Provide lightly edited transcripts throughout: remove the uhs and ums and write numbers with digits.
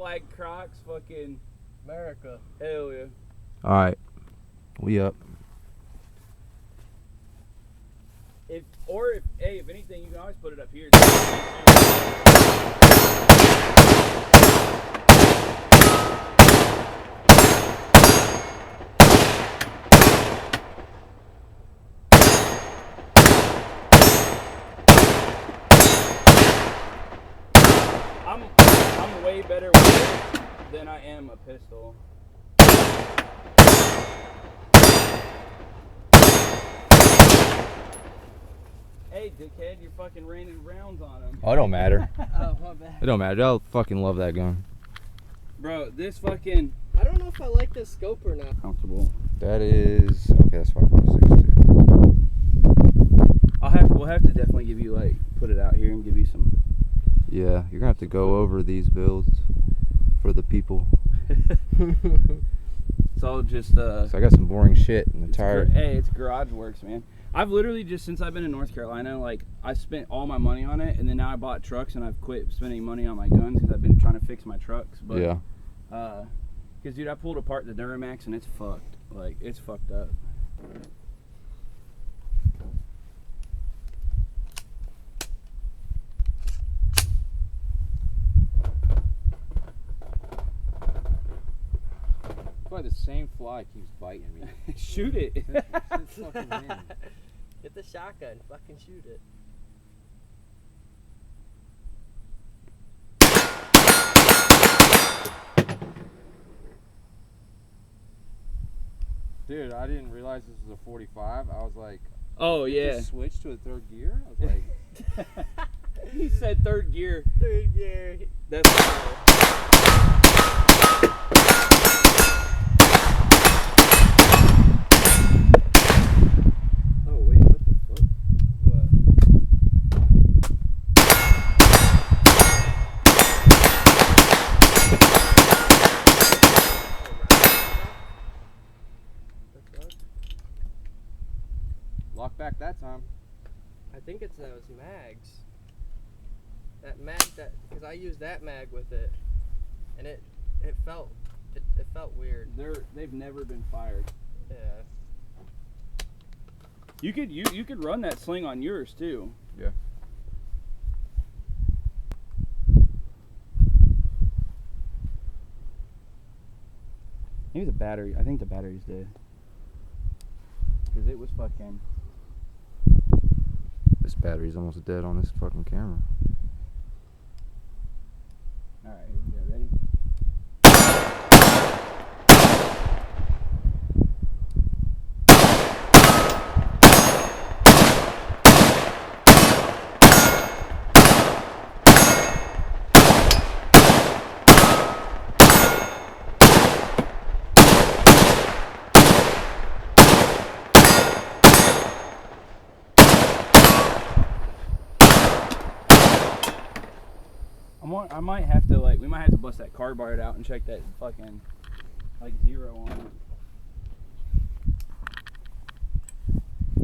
white Crocs, fucking America. Hell yeah. Alright. We up. If anything, you can always put it up here. I'm way better with it than I am a pistol. Hey, dickhead, you're fucking raining rounds on him. Oh, it don't matter. Oh, my bad. It don't matter. I'll fucking love that gun. Bro, this fucking... I don't know if I like this scope or not. Comfortable. That is... Okay, that's 5.62. We'll have to definitely give you, like, put it out here and give you some... Yeah, you're gonna have to go over these builds for the people. It's all just, So I got some boring shit in the tire. Hey, it's garage works, man. I've literally just, since I've been in North Carolina, like, I spent all my money on it, and then now I bought trucks, and I've quit spending money on my guns because I've been trying to fix my trucks. But, yeah. Because, dude, I pulled apart the Duramax, and it's fucked. Like, it's fucked up. Why the same fly keeps biting me. Shoot it. Get the shotgun. Fucking shoot it. Dude, I didn't realize this was a 45. I was like, Oh, yeah. just switched to a third gear? I was like, He said third gear. Third gear. That's Oh, wait, what the fuck? What? lock back that time. I think it's those mags. That mag, because I used that mag with it, and it felt weird. They've never been fired. Yeah. You could run that sling on yours too. Yeah. Maybe the battery. I think the battery's dead. Because it was fucking... This battery's almost dead on this fucking camera. Alright, here we go. Ready? I might have to, like, we might have to bust that cardboard out and check that fucking, like, zero on it.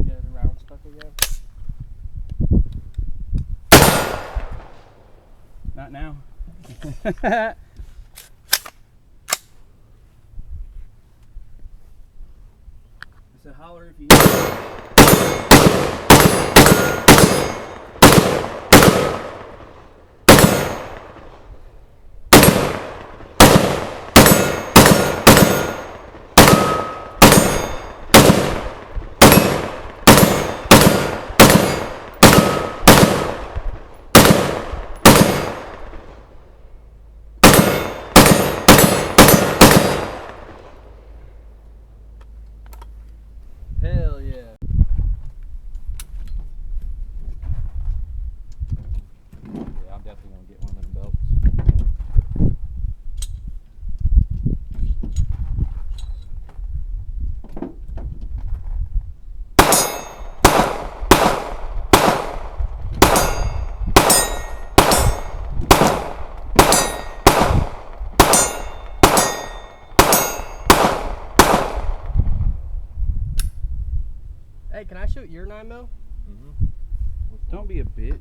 Yeah, the round stuck again. Not now. It's a holler if you hear it. Hell yeah. Yeah, I'm definitely gonna get one of them belts. Hey, can I shoot your 9mm? Mm-hmm. Don't be a bitch.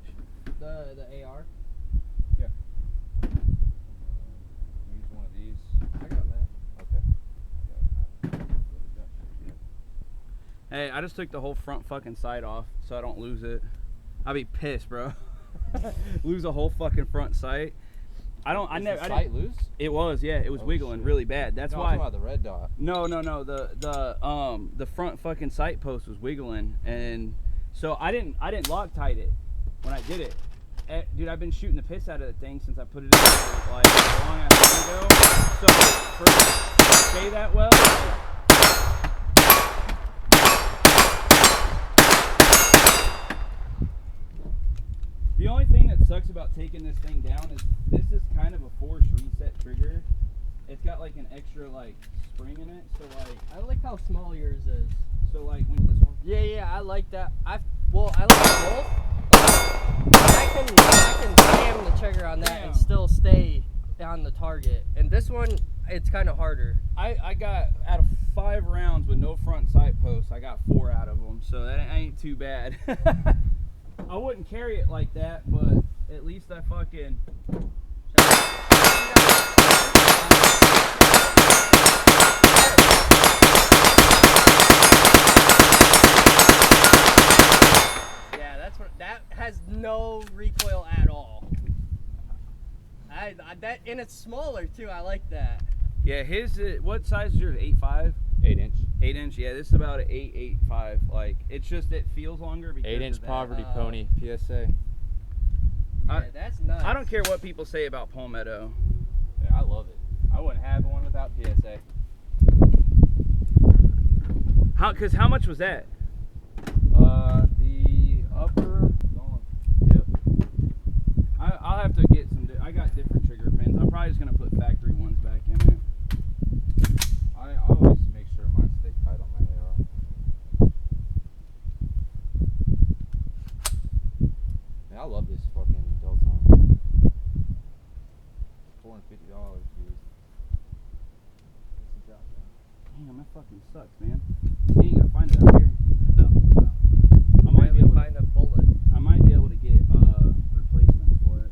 The AR? Yeah. Hey, I just took the whole front fucking sight off so I don't lose it. I'd be pissed, bro. Lose a whole fucking front sight. I never. Sight loose? It was, yeah. It was wiggling shit. really bad. That's No, why. I'm talking about the red dot. No. The front fucking sight post was wiggling, and so I didn't Loctite it when I did it. Dude, I've been shooting the piss out of the thing since I put it in like a long ass time ago. So for it to stay that well. The only thing that sucks about taking this thing down is this is kind of a force reset trigger. It's got like an extra like spring in it, so like I like how small yours is. so like when this one. Yeah, I like that. I like both. I can jam the trigger on that and still stay on the target. And this one, it's kind of harder. I got out of 5 rounds with no front sight posts, I got 4 out of them, so that ain't too bad. I wouldn't carry it like that, but at least I fucking. Yeah, that's what that has no recoil at all. I that and it's smaller too. I like that. Yeah, his what size is yours? 8.5. 8-inch. 8-inch. Yeah, this is about an 8.5. Like it's just it feels longer because 8-inch of that. poverty pony PSA. Yeah, that's nice. I don't care what people say about Palmetto. Yeah, I love it. I wouldn't have one without PSA. How much was that? The upper. Yep. I'll have to get some. I got different trigger pins. I'm probably just gonna put factory ones back in it. I always make sure mine stay tight on my AR. Man, I love this fucking Delta. $450, dude. Damn, that fucking sucks, man. You ain't gonna find it out here. No. I might be able to find a bullet. I might be able to get replacements for it.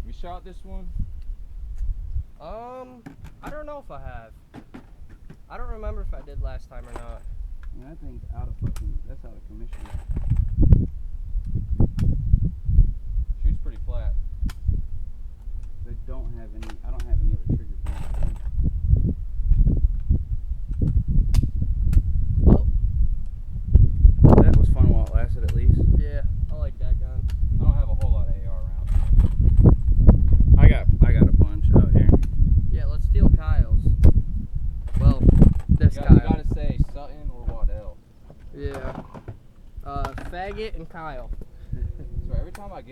We shot this one. I don't know if I have. I don't remember if I did last time or not. Man, that thing's out of fucking. That's out of commission. Shoots pretty flat. They don't have any. I don't have any other trigger pins. Well, That was fun while it lasted, at least. yeah, I like that gun. I don't have a whole lot of AR rounds. I got a bunch out here. Yeah, let's steal Kyle's. Well, this You Kyle. gotta say Sutton or Waddell. Yeah. Faggot and Kyle. So every time I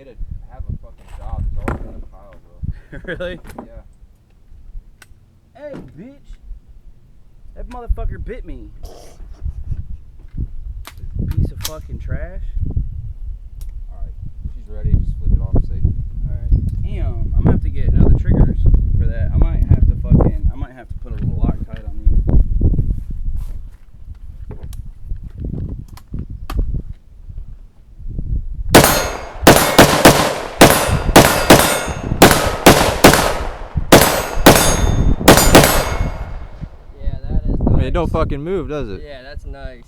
have a fucking job, there's always another Kyle, bro. Really? Yeah. Hey, bitch. That motherfucker bit me. Piece of fucking trash. Alright. She's ready. Just flick it off safe. Alright. Damn, I'm gonna have to get another triggers for that. I might have to put a little Loctite on these. Yeah, that is nice. I mean, it don't fucking move, does it? Yeah, that's nice.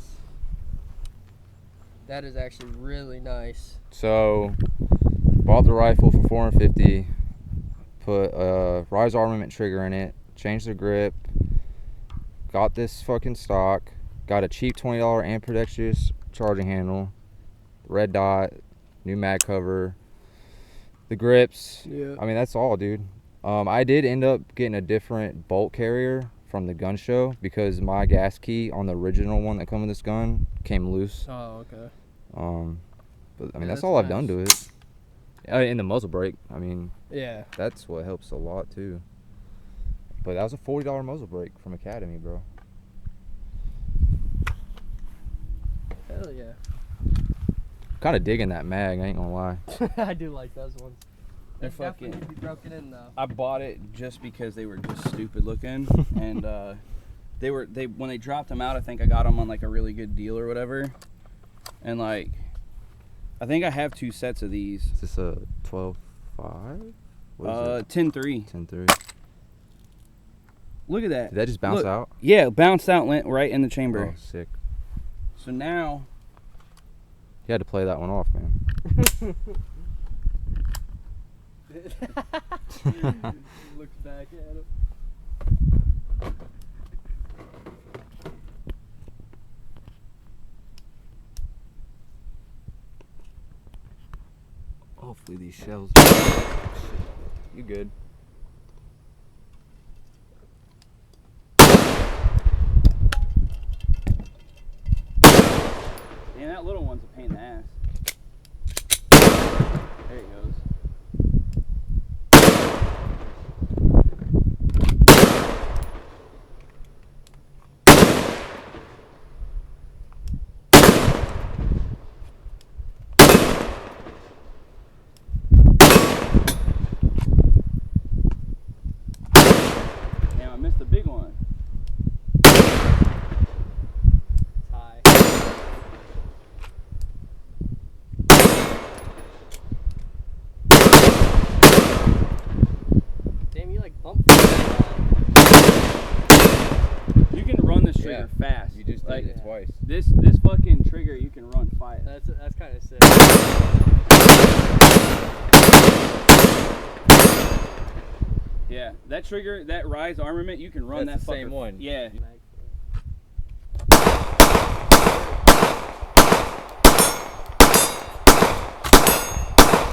That is actually really nice. So, bought the rifle for $450. Put a Rise Armament trigger in it. Changed the grip. Got this fucking stock. Got a cheap $20 ambidextrous charging handle. Red dot. New mag cover. The grips. Yeah. I mean, that's all, dude. I did end up getting a different bolt carrier from the gun show because my gas key on the original one that come with this gun came loose. Oh, okay. But I mean, Yeah, that's that's all I've done nice. to it. In the muzzle brake, I mean, Yeah. that's what helps a lot too. But that was a $40 muzzle brake from Academy, bro. Hell yeah. Kind of digging that mag, I ain't gonna lie. I do like those ones. They're They definitely fucking. need to be broken in though. I bought it just because they were just stupid looking, and when they dropped them out, I think I got them on like a really good deal or whatever, and like I think I have 2 sets of these. Is this a 12.5? 10.3. 10.3. Look at that. Did that just bounce Look. out? Yeah, bounced out, went right in the chamber. Oh, sick. So now, You had to play that one off, man. Looks back at him. Hopefully these shells. You good? man, that little one's a pain in the ass. There it goes. Damn, I missed the big one. High. Damn, you like bumped that. You can run this trigger fast. You just like did it twice. this fucking trigger you can run fast. That's kind of sick. Yeah, that trigger, that Rise armament, you can run That's that the same fucker- one. Yeah.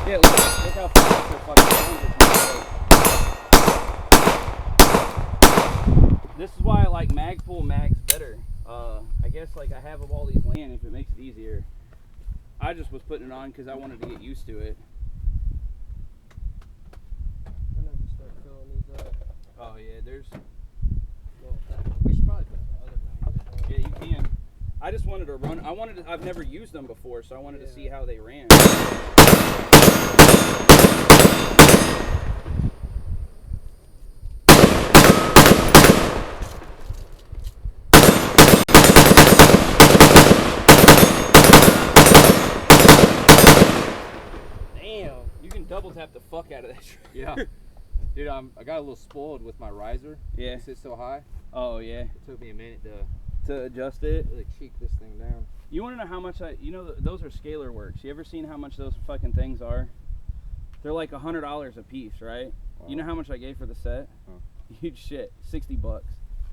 Yeah, look how fast the fucking runs. This is why I like Magpul mags better. I guess like I have of all these land if it makes it easier. I just was putting it on because I wanted to get used to it. I'm gonna just start filling these up. Oh yeah, there's. Well, we should probably put the other mags in. Yeah, you can. I just wanted to run. I've never used them before, so I wanted to see how they ran. Damn. You can double tap the fuck out of that trigger. Yeah. Dude, I got a little spoiled with my riser. Yeah. It sits so high. Oh yeah. It took me a minute to To adjust it. really cheek this thing down. You want to know how much those are scalar works. You ever seen how much those fucking things are? They're like $100 a piece, right? Wow. You know how much I gave for the set? Huh. Huge shit, $60.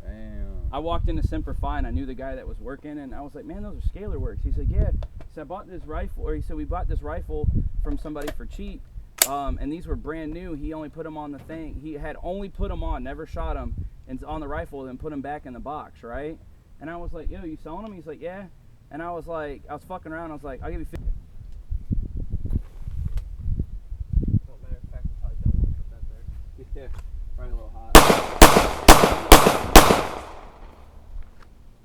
Damn. I walked into Semper Fi and I knew the guy that was working, and I was like, man, those are scalar works. He said, yeah. He said, I bought this rifle, or he said, we bought this rifle from somebody for cheap, and these were brand new. He only put them on the thing. He had only put them on, never shot them, and on the rifle, then put them back in the box, right? And I was like, yo, you selling them? He's like, yeah. And I was like, I was fucking around. I was like, I'll give you 50. Well, matter of fact, I probably don't want to put that there. Yeah, probably a little hot.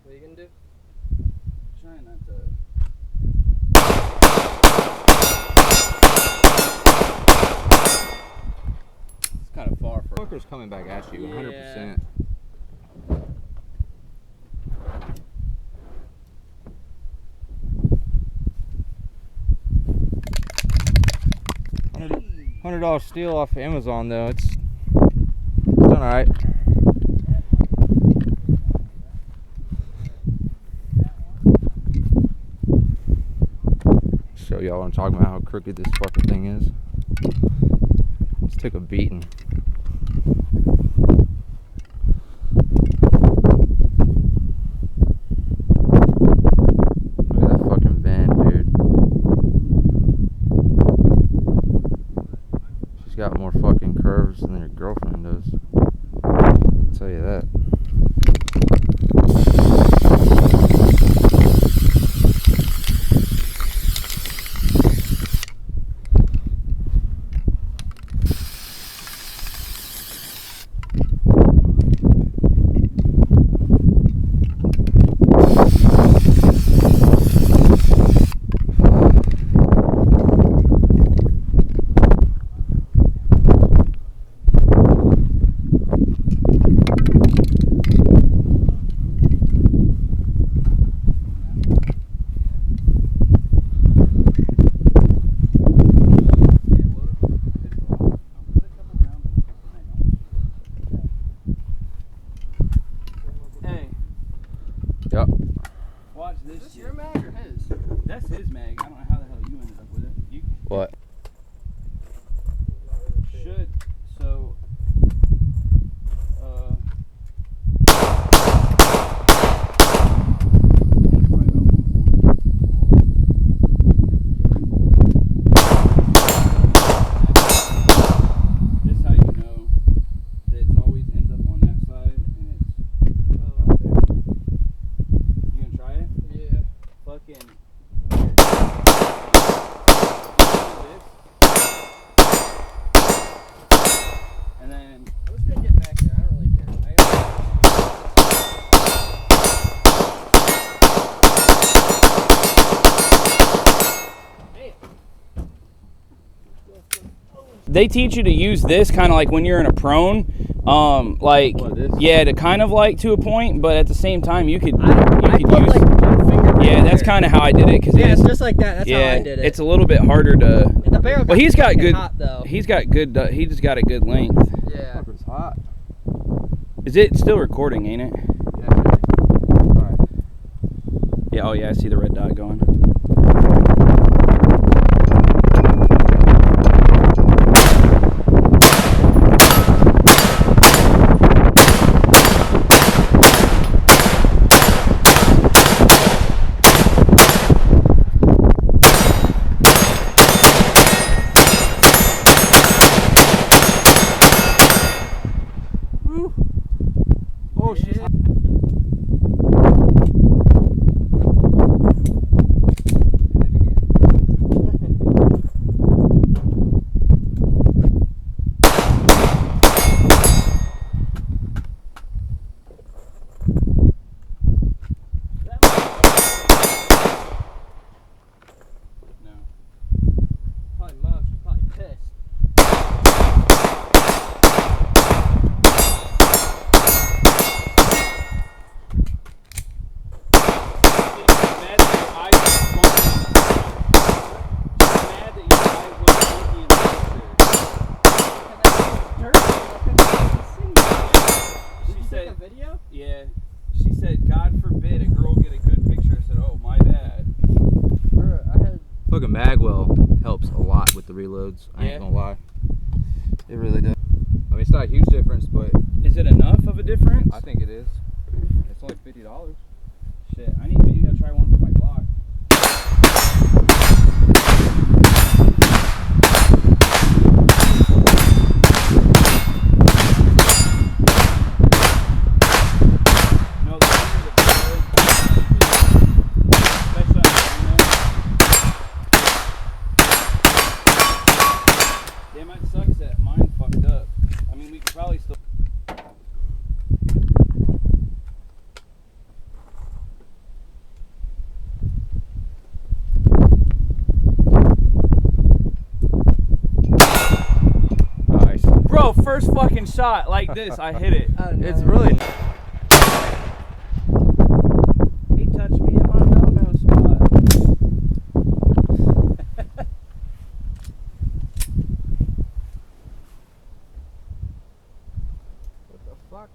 What are you gonna do? Trying not to. It's kind of far for. Coworkers coming back at you, 100%. $100 steal off Amazon though. It's done alright. Show y'all what I'm talking about, how crooked this fucking thing is. Just took a beating. Look at that fucking bend, dude. She's got more fucking curves than your girlfriend does. I'll tell you that. Yep. Watch this. Is this shit. your mag or his? That's his mag. I don't know how the hell you ended up with it. You What? should. So. This is how you know that it always ends up on that side and it's out there. You gonna try it? Yeah. Fucking. And then I'm just gonna get back here. I don't really care. they teach you to use this kind of like when you're in a prone, like What, this? yeah, to kind of like to a point, but at the same time you could I use. put like one finger right Yeah, that's there. kind of how I did it because Yeah, it's just like that. That's how I did it. it's a little bit harder to. And the barrel But he's got fucking good. hot, though. He's got good. He just got a good length. Yeah. It's hot. Is it still recording? Ain't it? Yeah. Alright. Yeah. Oh yeah, I see the red dot going. Oh shit. No. Probably mom. She's probably pissed. Mad that your eyes were funky in the picture. Mad that your eyes were funky in the picture. She said, video? yeah. She said, God forbid a girl get a good picture. I said, oh, my bad. Bro, I had. Fucking Magwell helps a lot with the reloads. I Yeah. ain't gonna lie. It really does. I mean, it's not a huge difference, but Is it enough of a difference? I think it is. It's only $50. Shit, maybe I'll try one for my block. No, the longer the better. Especially on the damn, it sucks that mine fucked up. I mean, we could probably still. nice. Bro, first fucking shot like this, I hit it. Oh, no. It's really. He touched me in my no-no spot. What the fuck?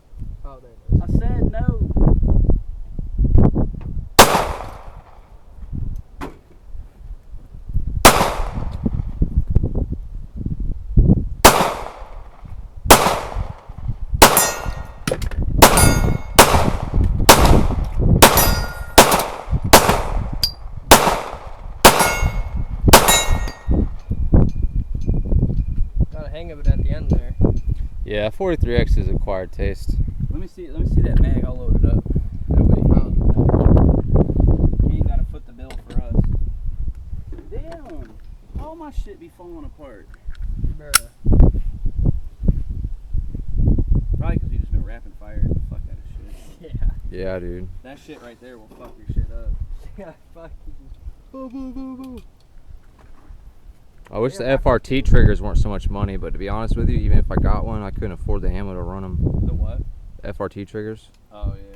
Oh, there it is. I said no. Got a hang of it at the end there. Yeah, 43X is acquired taste. Let me see that mag. I'll load it up. That way he ain't gotta foot the bill for us. Damn, all my shit be falling apart. Bruh. Probably because we just been rapid firing the fuck out of shit. Yeah. Yeah, dude. That shit right there will fuck your shit up. Yeah, fuck. I wish the FRT triggers weren't so much money, but to be honest with you, even if I got one, I couldn't afford the ammo to run them. The what? FRT triggers. Oh yeah.